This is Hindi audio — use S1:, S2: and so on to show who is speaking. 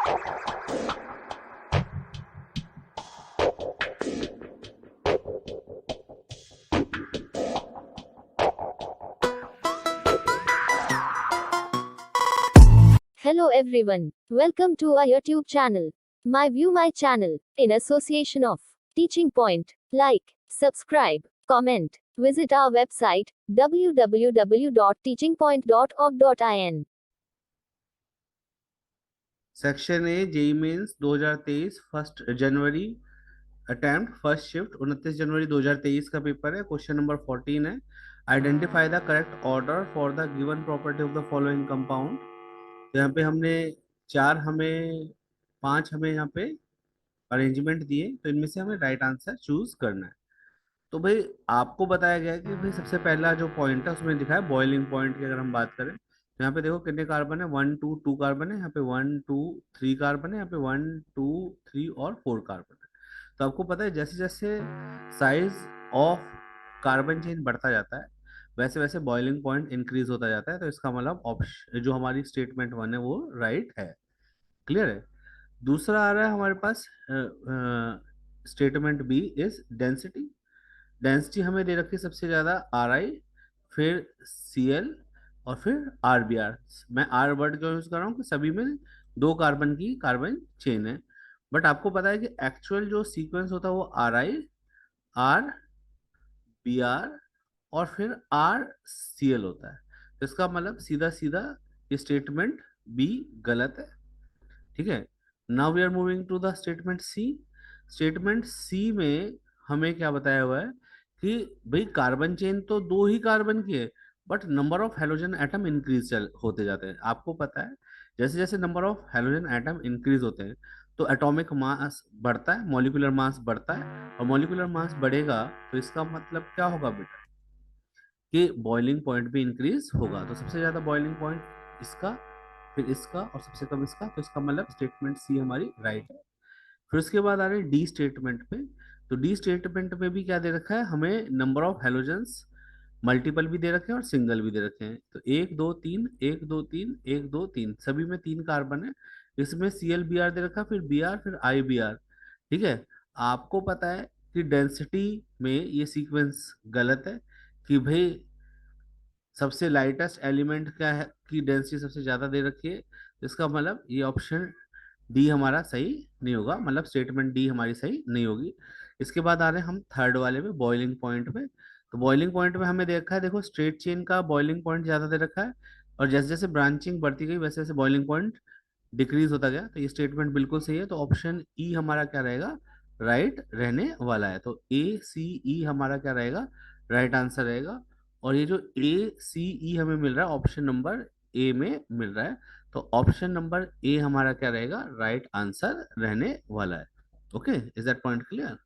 S1: Hello everyone. Welcome to our YouTube channel. My View My channel, in association of Teaching Point. Like, subscribe, comment. Visit our website www.teachingpoint.org.in.
S2: Section A JEE mains 2023 first जनवरी अटेम्प्ट फर्स्ट शिफ्ट 29 जनवरी 2023 का पेपर है। क्वेश्चन नंबर 14 है, identify the correct order for the given property of the following compound. तो यहाँ पे हमने पांच हमें यहाँ पे अरेंजमेंट दिए, तो इनमें से हमें राइट आंसर चूज करना है। तो भाई आपको बताया गया है कि भाई सबसे पहला जो पॉइंट है उसमें दिखा है बॉइलिंग पॉइंट की। अगर हम बात करें तो यहाँ पे देखो कितने कार्बन है, 1 2 2 कार्बन है, यहाँ पे 1 2 3 कार्बन है, यहाँ पे 1 2 3 और 4 कार्बन है। तो आपको पता है जैसे जैसे साइज ऑफ कार्बन चेन बढ़ता जाता है वैसे वैसे बॉइलिंग पॉइंट इंक्रीज होता जाता है। तो इसका मतलब ऑप्शन जो हमारी स्टेटमेंट 1 है वो राइट है। क्लियर है। दूसरा आ रहा है हमारे पास statement B is density. Density हमें दे रखी है सबसे ज्यादा आर आई, फिर सी एल और फिर आर बी आर। मैं आर वर्ड क्यों यूज कर रहा हूँ कि सभी में 2 कार्बन की कार्बन चेन है, बट आपको पता है कि एक्चुअल जो सीक्वेंस होता है वो R I, R B R और फिर आर सी एल होता है। तो इसका मतलब सीधा सीधा ये स्टेटमेंट बी गलत है। ठीक है। Now we are moving to the statement C. Statement C में हमें क्या बताया हुआ है कि भाई कार्बन चेन तो 2 ही कार्बन की है, but number of halogen atom increase होते जाते हैं। आपको पता है जैसे जैसे number of halogen atom increase होते हैं तो एटॉमिक मास बढ़ता है, मॉलिक्यूलर मास बढ़ता है, और मॉलिक्यूलर मास बढ़ेगा तो इसका मतलब क्या होगा बेटा कि बॉइलिंग पॉइंट भी इंक्रीज होगा। तो सबसे ज्यादा बॉइलिंग पॉइंट इसका, फिर इसका और सबसे कम इसका। तो इसका मतलब स्टेटमेंट सी हमारी राइट है। फिर उसके बाद आ रहे हैं डी स्टेटमेंट पे। तो डी स्टेटमेंट में भी क्या दे रखा है हमें, नंबर ऑफ हेलोजेंस मल्टीपल भी दे रखे हैं और सिंगल भी दे रखे हैं। तो 1 2 3 1 2 3 1 2 3 सभी में 3 कार्बन है। इसमें सी एल बी आर दे रखा, फिर बी आर, फिर आई बी आर। ठीक है। आपको पता है कि डेंसिटी में ये सीक्वेंस गलत है कि भाई सबसे लाइटेस्ट एलिमेंट क्या है की डेंसिटी सबसे ज्यादा दे रखी है। तो इसका मतलब ये ऑप्शन डी हमारा सही नहीं होगा, मतलब स्टेटमेंट डी हमारी सही नहीं होगी। इसके बाद आ रहे हैं हम थर्ड वाले में, बॉइलिंग पॉइंट में। तो बॉइलिंग पॉइंट में हमें देखा है, देखो स्ट्रेट चेन का बॉइलिंग पॉइंट ज्यादा दे रखा है, और जैसे जैसे ब्रांचिंग बढ़ती गई वैसे वैसे बॉइलिंग पॉइंट डिक्रीज होता गया। तो ये स्टेटमेंट बिल्कुल सही है। तो ऑप्शन ई हमारा क्या रहेगा, राइट रहने वाला है। तो ए सी ई हमारा क्या रहेगा, राइट आंसर रहेगा। और ये जो ए सी ई हमें मिल रहा है ऑप्शन नंबर ए में मिल रहा है, तो ऑप्शन नंबर ए हमारा क्या रहेगा, राइट आंसर रहने वाला है। Okay, is that point clear?